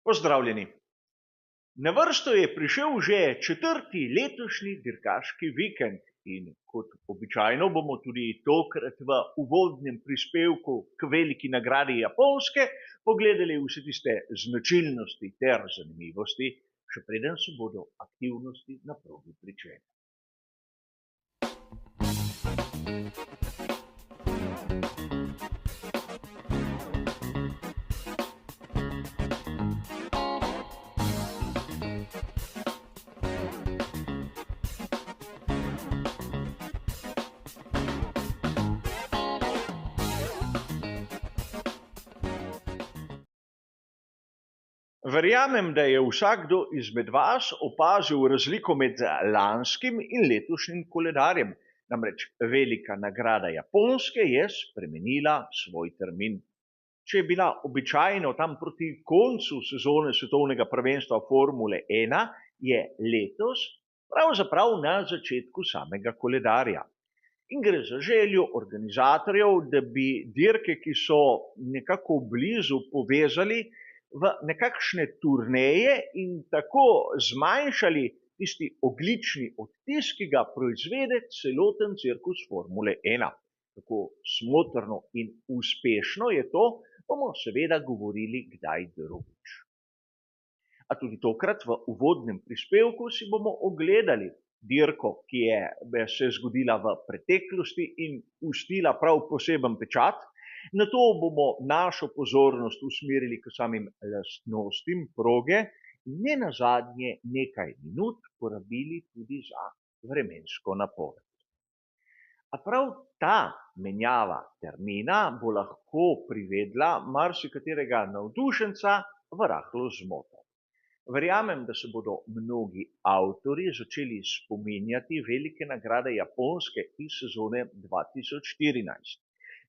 Pozdravljeni. Na vrsto je prišel že četrti letošnji dirkaški vikend in kot običajno bomo tudi tokrat v uvodnem prispevku k veliki nagradi Japonske pogledali vse tiste značilnosti ter zanimivosti, še preden se bodo aktivnosti na progi pričele. Verjamem, da je vsakdo izmed vas opazil razliko med lanskim in letošnjim koledarjem. Namreč velika nagrada Japonske je spremenila svoj termin. Če je bila običajno tam proti koncu sezone svetovnega prvenstva Formule 1, je letos pravzaprav na začetku samega koledarja. In gre za željo organizatorjev, da bi dirke, ki so nekako blizu, povezali v nekakšne turneje in tako zmanjšali tisti ogljični odtis, ki ga proizvede celoten cirkus Formule 1. Tako smotrno in uspešno je to, bomo seveda govorili kdaj drugič. A tudi tokrat v uvodnem prispevku si bomo ogledali dirko, ki je se zgodila v preteklosti in pustila prav poseben pečat. Nato bomo našo pozornost usmerili k samim lastnostim proge in nenazadnje nekaj minut porabili tudi za vremensko napoved. A prav ta menjava termina bo lahko privedla marsikaterega navdušenca v rahlo zmoto. Verjamem, da se bodo mnogi avtorji začeli spominjati velike nagrade Japonske iz sezone 2014.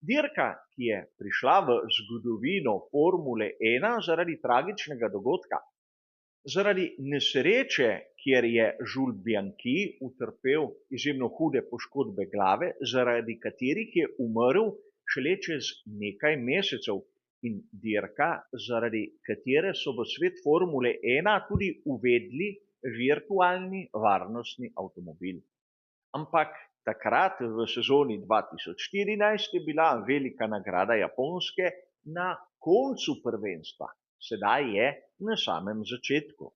Dirka, ki je prišla v zgodovino Formule 1 zaradi tragičnega dogodka. Zaradi nesreče, kjer je Jules Bianchi utrpel izjemno hude poškodbe glave, zaradi katerih je umrl šele čez nekaj mesecev, in dirka, zaradi katere so v svet Formule 1 tudi uvedli virtualni varnostni avtomobil. Ampak takrat v sezoni 2014 je bila velika nagrada Japonske na koncu prvenstva, sedaj je na samem začetku.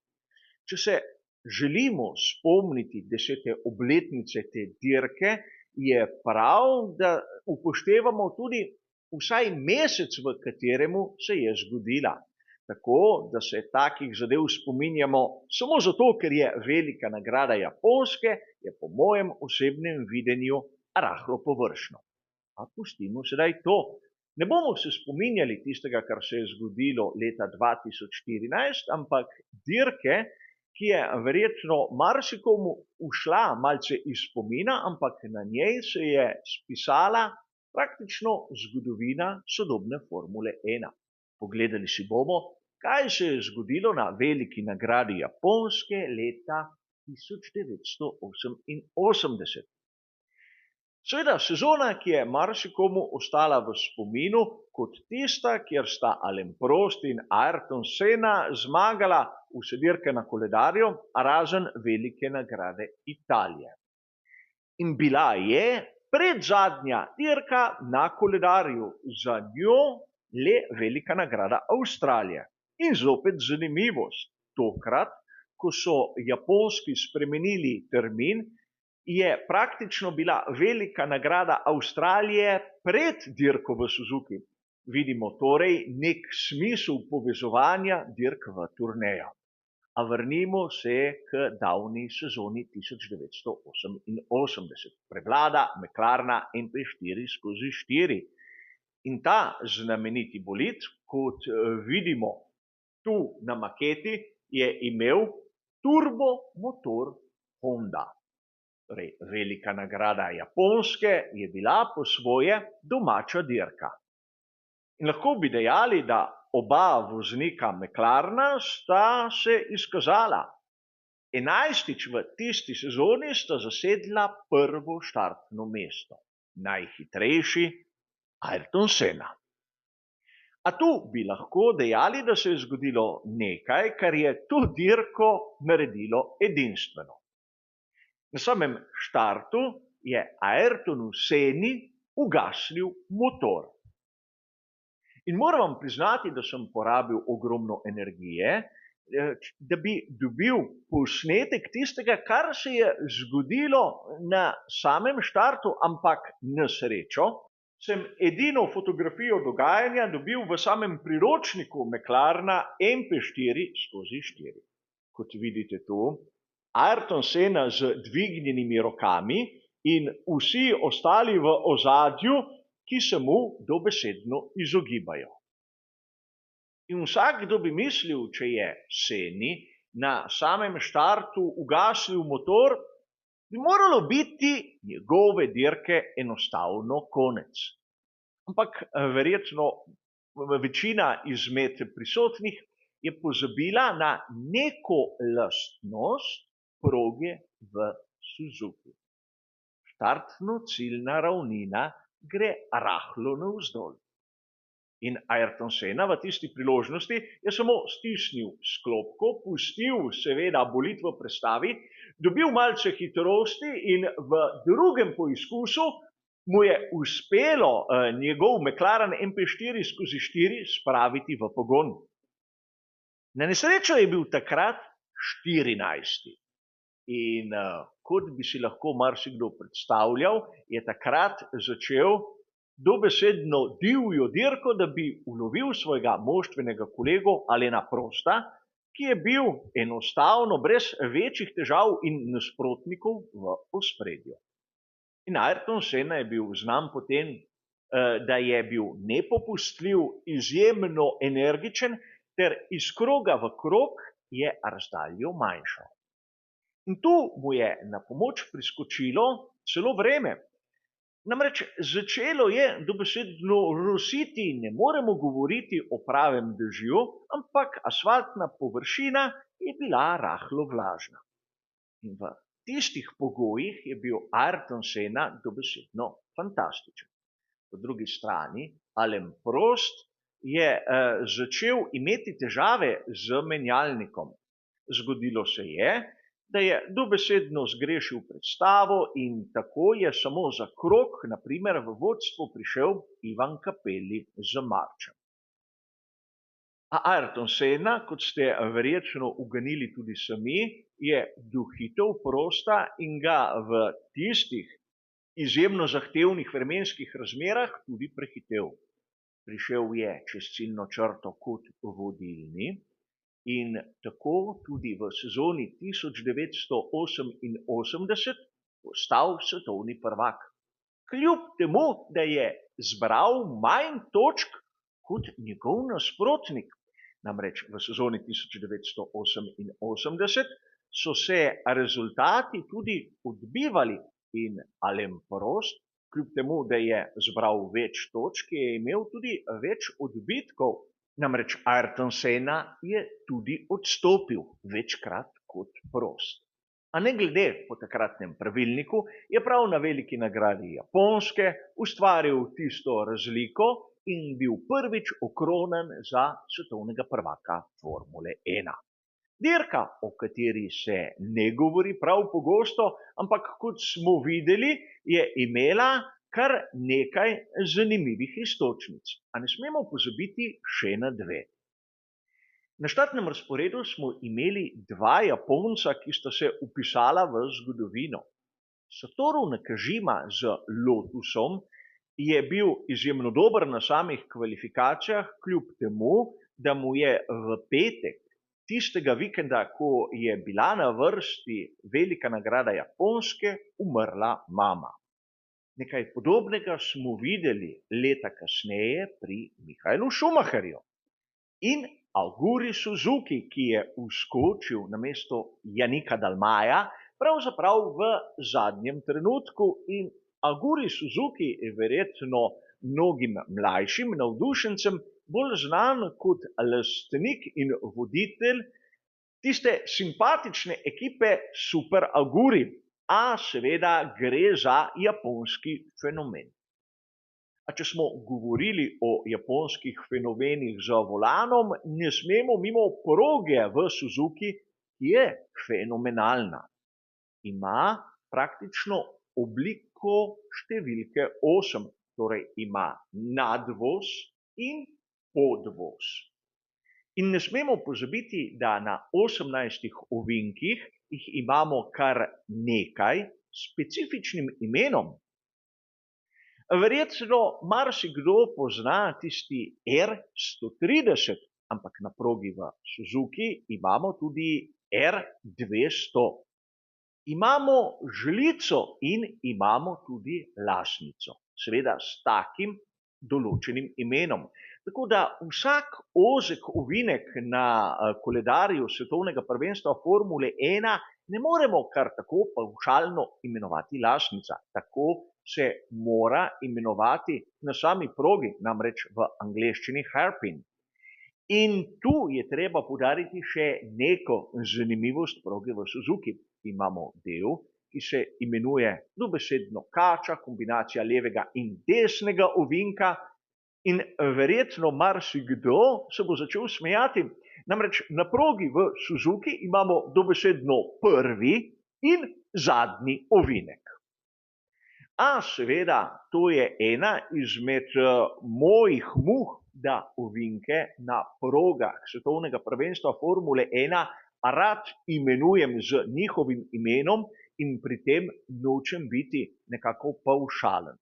Če se želimo spomniti 10. obletnice te dirke, je prav, da upoštevamo tudi vsaj mesec, v kateremu se je zgodila. Tako, da se takih zadev spominjamo samo zato, ker je velika nagrada Japonske, je po mojem osebnem videnju rahlo površno. A pustimo sedaj to. Ne bomo se spominjali tistega, kar se je zgodilo leta 2014, ampak dirke, ki je verjetno marsikomu ušla malce iz spomina, ampak na njej se je spisala praktično zgodovina sodobne Formule 1. Pogledali si bomo, kaj se je zgodilo na veliki nagradi Japonske leta 1988. Seveda sezona, ki je marsikomu ostala v spominu kot tista, kjer sta Alain Prost in Ayrton Senna zmagala vse dirke na koledarju, razen velike nagrade Italije. In bila je predzadnja dirka na koledarju, za njo le velika nagrada Avstralije. In zopet zanimivost. Tokrat, ko so Japonski spremenili termin, je praktično bila velika nagrada Avstralije pred dirko v Suzuki. Vidimo torej nek smisel povezovanja dirk v turnejo. A vrnimo se k davni sezoni 1988. Prevlada McLarena MP4/4. In ta znameniti bolid, kot vidimo tu na maketi, je imel turbomotor Honda. Torej, velika nagrada Japonske je bila po svoje domača dirka. In lahko bi dejali, da oba voznika McLarena sta se izkazala. 11. v tisti sezoni sta zasedla prvo štartno mesto. Najhitrejši Ayrton Senna. A tu bi lahko dejali, da se je zgodilo nekaj, kar je to dirko naredilo edinstveno. Na samem štartu je Ayrtonu Senni ugasnil motor. In moram vam priznati, da sem porabil ogromno energije, da bi dobil posnetek tistega, kar se je zgodilo na samem štartu, ampak na srečo sem edino fotografijo dogajanja dobil v samem priročniku Mclarena MP4/4. Kot vidite tu, Ayrton Senna z dvignjenimi rokami in vsi ostali v ozadju, ki se mu dobesedno izogibajo. In vsakdo bi mislil, če je Senni na samem štartu ugasnil motor, bi moralo biti njegove dirke enostavno konec. Ampak verjetno večina izmed prisotnih je pozabila na neko lastnost proge v Suzuki. Štartno-ciljna ravnina gre rahlo navzdol. In Ayrton Senna v tisti priložnosti je samo stisnil sklopko, pustil seveda bolid v prestavi, dobil malce hitrosti in v drugem poizkusu mu je uspelo njegov McLaren MP4/4 spraviti v pogon. Na nesrečo je bil takrat 14. In kot bi si lahko marsikdo predstavljal, je takrat začel dobesedno divjo dirko, da bi ulovil svojega moštvenega kolego Alaina Prosta, ki je bil enostavno brez večjih težav in nasprotnikov v ospredju. In Ayrton Senna je bil znan po tem, da je bil nepopustljiv, izjemno energičen ter iz kroga v krog je razdaljo manjšal. In tu mu je na pomoč priskočilo celo vreme. Namreč začelo je dobesedno rositi, ne moremo govoriti o pravem dežju, ampak asfaltna površina je bila rahlo vlažna. In v tistih pogojih je bil Ayrton Senna dobesedno fantastičen. Po drugi strani, Alain Prost je začel imeti težave z menjalnikom. Zgodilo se je, da je dobesedno zgrešil predstavo in tako je samo za krog, na primer v vodstvo prišel Ivan Capelli z marčem. A Ayrton Senna, kot ste verjetno uganili tudi sami, je dohitel Prosta in ga v tistih izjemno zahtevnih vremenskih razmerah tudi prehitel. Prišel je čez ciljno črto kot vodilni in tako tudi v sezoni 1988 postal svetovni prvak. Kljub temu, da je zbral manj točk kot njegov nasprotnik. Namreč v sezoni 1988 so se rezultati tudi odbivali in Alain Prost, kljub temu, da je zbral več točk, je imel tudi več odbitkov. Namreč Ayrton Senna je tudi odstopil večkrat kot Prost. A ne glede po takratnem pravilniku je prav na veliki nagradi Japonske ustvaril tisto razliko in bil prvič okronan za svetovnega prvaka Formule 1. Dirka, o kateri se ne govori prav pogosto, ampak kot smo videli, je imela kar nekaj zanimivih iztočnic, a ne smemo pozabiti še na dve. Na štartnem razporedu smo imeli dva Japonca, ki sta se vpisala v zgodovino. Satoru Nakajima z Lotusom je bil izjemno dober na samih kvalifikacijah, kljub temu, da mu je v petek, tistega vikenda, ko je bila na vrsti velika nagrada Japonske, umrla mama. Nekaj podobnega smo videli leta kasneje pri Michaelu Schumacherju. In Aguri Suzuki, ki je vskočil namesto Janika Dalmaja, pravzaprav v zadnjem trenutku. In Aguri Suzuki je verjetno mnogim mlajšim navdušencem bolj znan kot lastnik in voditelj tiste simpatične ekipe Super Aguri. A seveda gre za japonski fenomen. A če smo govorili o japonskih fenomenih z volanom, ne smemo mimo proge v Suzuki, ki je fenomenalna. Ima praktično obliko številke 8, torej ima nadvoz in podvoz. In ne smemo pozabiti, da na 18 ovinkih jih imamo kar nekaj s specifičnim imenom. Verjetno marsikdo pozna tisti R130, ampak na progi v Suzuki imamo tudi R200. Imamo žlico in imamo tudi lasnico, seveda s takim določenim imenom. Tako da vsak ozek ovinek na koledarju svetovnega prvenstva Formule 1 ne moremo kar tako pavšalno imenovati lasnica. Tako se mora imenovati na sami progi, namreč v angleščini hairpin. In tu je treba poudariti še neko zanimivost proge v Suzuki. Imamo del, ki se imenuje dobesedno kača, kombinacija levega in desnega ovinka. In verjetno marsikdo se bo začel smejati, namreč na progi v Suzuki imamo dobesedno prvi in zadnji ovinek. A seveda, to je ena izmed mojih muh, da ovinke na progah svetovnega prvenstva Formule 1 rad imenujem z njihovim imenom in pri tem nočem biti nekako pavšalen.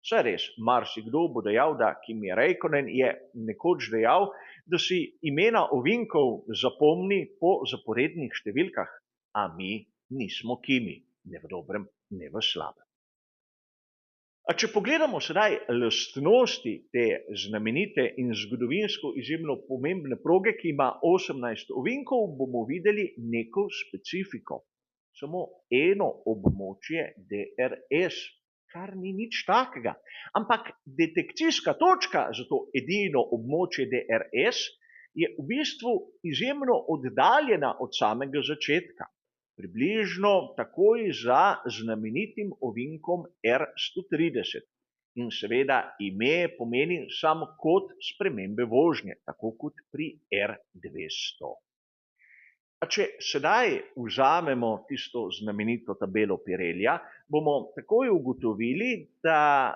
Saj res, marsikdo bo dejal, da Kimi Räikkönen je nekoč dejal, da si imena ovinkov zapomni po zaporednih številkah, a mi nismo Kimi, ne v dobrem, ne v slabem. A če pogledamo sedaj lastnosti te znamenite in zgodovinsko izjemno pomembne proge, ki ima 18 ovinkov, bomo videli neko specifiko. Samo eno območje DRS, kar ni nič takega. Ampak detekcijska točka za to edino območje DRS je v bistvu izjemno oddaljena od samega začetka. Približno takoj za znamenitim ovinkom R130. In seveda ime pomeni sam kot spremembe vožnje, tako kot pri R200. A če sedaj vzamemo tisto znamenito tabelo Pirellija, bomo takoj ugotovili, da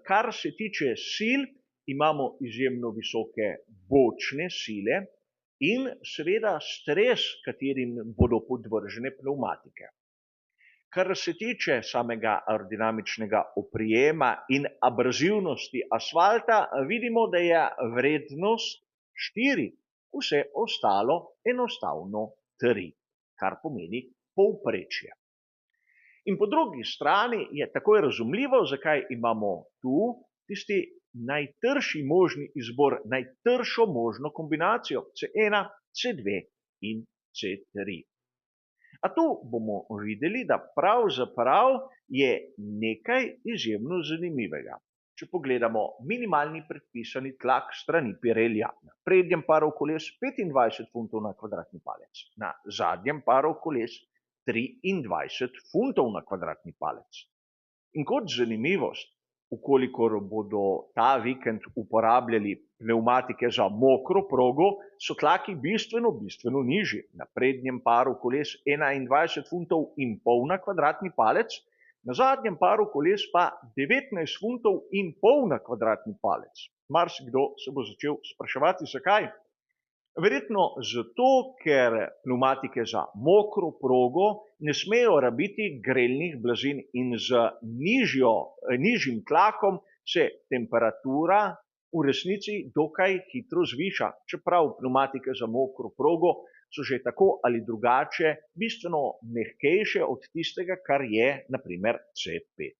kar se tiče sil, imamo izjemno visoke bočne sile in seveda stres, katerim bodo podvržene pnevmatike. Kar se tiče samega aerodinamičnega oprijema in abrazivnosti asfalta, vidimo, da je vrednost 4, vse ostalo enostavno 3, kar pomeni povprečje. In po drugi strani je takoj razumljivo, zakaj imamo tu tisti najtrši možni izbor, najtršo možno kombinacijo C1, C2 in C3. A tu bomo videli, da pravzaprav je nekaj izjemno zanimivega. Če pogledamo minimalni predpisani tlak strani Pirellija, na prednjem paru koles 25 funtov na kvadratni palec, na zadnjem paru koles 23 funtov na kvadratni palec. In kot zanimivost, ukolikor bodo ta vikend uporabljali pnevmatike za mokro progo, so tlaki bistveno nižji. Na prednjem paru koles 21 funtov in pol na kvadratni palec, na zadnjem paru koles pa 19 funtov in pol na kvadratni palec. Marsikdo se bo začel spraševati, zakaj. Verjetno zato, ker pnevmatike za mokro progo ne smejo rabiti grelnih blazin in z nižjim tlakom se temperatura v resnici dokaj hitro zviša, čeprav pnevmatike za mokro progo so že tako ali drugače bistveno mehkejše od tistega, kar je na primer C5.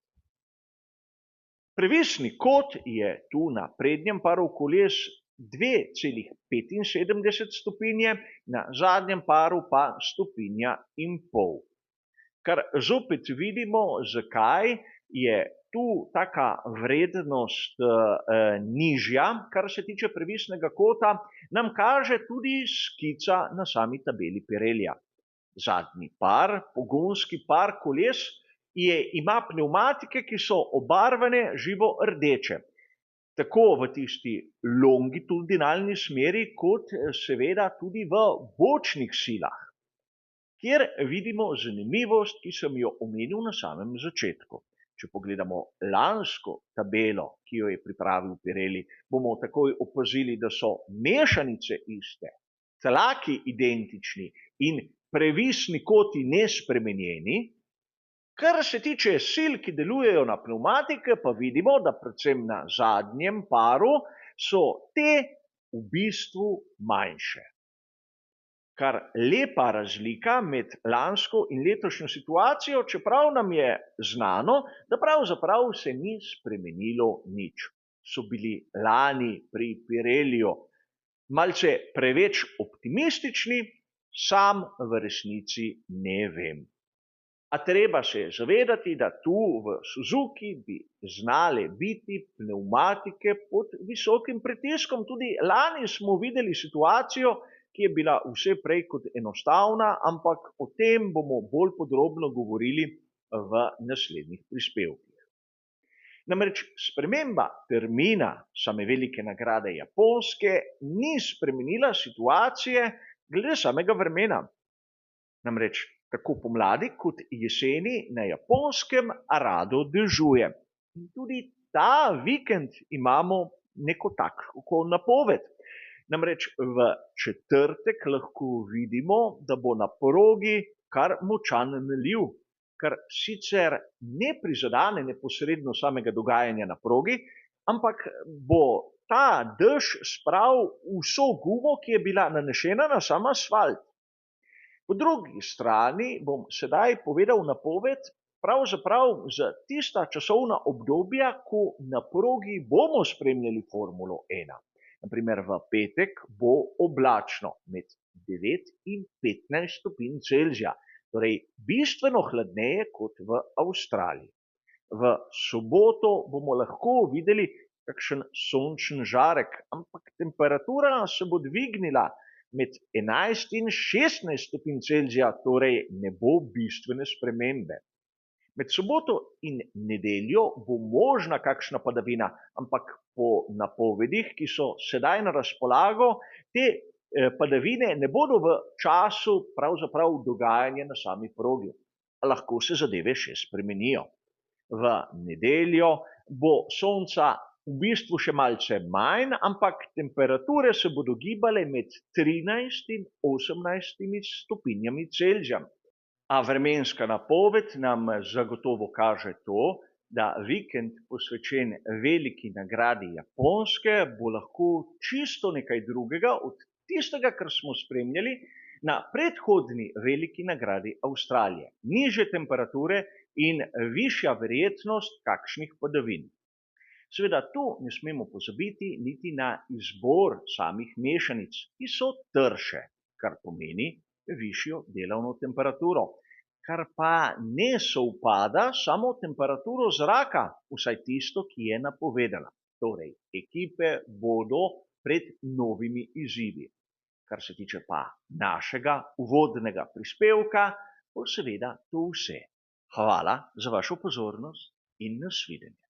Previsni kot je tu na prednjem paru koles 2,75 stopinje, na zadnjem paru pa 1,5 stopinje. Kar zopet vidimo, zakaj je tu taka vrednost nižja, kar se tiče previsnega kota, nam kaže tudi skica na sami tabeli Pirellija. Zadnji par, pogonski par koles, ima pnevmatike, ki so obarvane živo rdeče. tako v tisti longitudinalni smeri, kot seveda tudi v bočnih silah, kjer vidimo zanimivost, ki sem jo omenil na samem začetku. Če pogledamo lansko tabelo, ki jo je pripravil Pirelli, bomo takoj opazili, da so mešanice iste, tlaki identični in previsni koti nespremenjeni. Kar se tiče sil, ki delujejo na pnevmatike, pa vidimo, da predvsem na zadnjem paru so te v bistvu manjše. Kar lepa razlika med lansko in letošnjo situacijo, čeprav nam je znano, da pravzaprav se ni spremenilo nič. So bili lani pri Pirelliju malce preveč optimistični, sam v resnici ne vem. A treba se je zavedati, da tu v Suzuki bi znale biti pnevmatike pod visokim pritiskom. Tudi lani smo videli situacijo, ki je bila vse prej kot enostavna, ampak o tem bomo bolj podrobno govorili v naslednjih prispevkih. Namreč sprememba termina same velike nagrade Japonske ni spremenila situacije glede samega vremena. Namreč tako pomladi kot jeseni na Japonskem rado dežuje. In tudi ta vikend imamo neko tako napoved. Namreč v četrtek lahko vidimo, da bo na progi kar močan naliv, kar sicer ne prizadene neposredno samega dogajanja na progi, ampak bo ta dež spravil vso gumo, ki je bila nanešena na sam asfalt. Po drugi strani bom sedaj povedal napoved pravzaprav za tista časovna obdobja, ko na progi bomo spremljali Formulo 1. Naprimer v petek bo oblačno med 9 in 15 stopinj Celzija, torej bistveno hladneje kot v Avstraliji. V soboto bomo lahko videli kakšen sončen žarek, ampak temperatura se bo dvignila med 11 in 16 stopinj Celzija, torej ne bo bistvene spremembe. Med soboto in nedeljo bo možna kakšna padavina, ampak po napovedih, ki so sedaj na razpolago, te padavine ne bodo v času pravzaprav dogajanja na sami progi. Lahko se zadeve še spremenijo. V nedeljo bo sonca v bistvu še malce manj, ampak temperature se bodo gibale med 13 in 18 stopinjami Celzija. A vremenska napoved nam zagotovo kaže to, da vikend posvečen veliki nagradi Japonske bo lahko čisto nekaj drugega od tistega, kar smo spremljali na predhodni veliki nagradi Avstralije. Nižje temperature in višja verjetnost kakšnih padavin. Seveda tu ne smemo pozabiti niti na izbor samih mešanic, ki so trše, kar pomeni višjo delovno temperaturo, kar pa ne sovpada samo temperaturo zraka, vsaj tisto, ki je napovedala. Torej, ekipe bodo pred novimi izzivi. Kar se tiče pa našega uvodnega prispevka, bo seveda to vse. Hvala za vašo pozornost in nasvidenje.